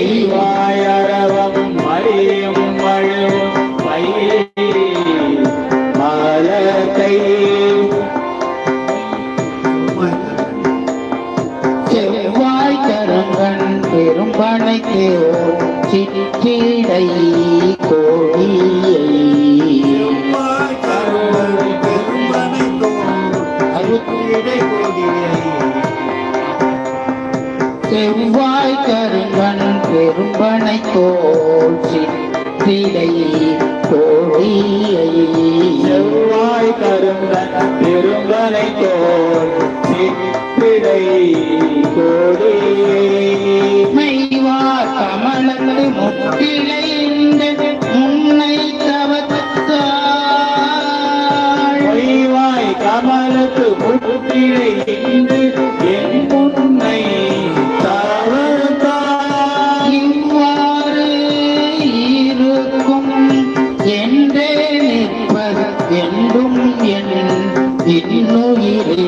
மெய்வாயரவம் மறியும் வழுவும் மலத்தை செவ்வாய் கரங்கன் பெரும்பனைக்கு சிற்றிடை கோடியை செவ்வாய் கருங்கன் பெரும்பனை தோல் சிற்றிடை கோடியை செவ்வாய் கருங்கன் பெரும்பனை தோல் சிற்றிடை கோடியை மெய்வார் கமலத்து முற்றிலை முன்னை தவத்தாள் மெய்வாய் கமலத்து முற்றிலை என்று என் முன்னை தவத்தாள் இவ்வாறு இருக்கும் என்றே நிற்பது என்றும் என் இன்னுயிரே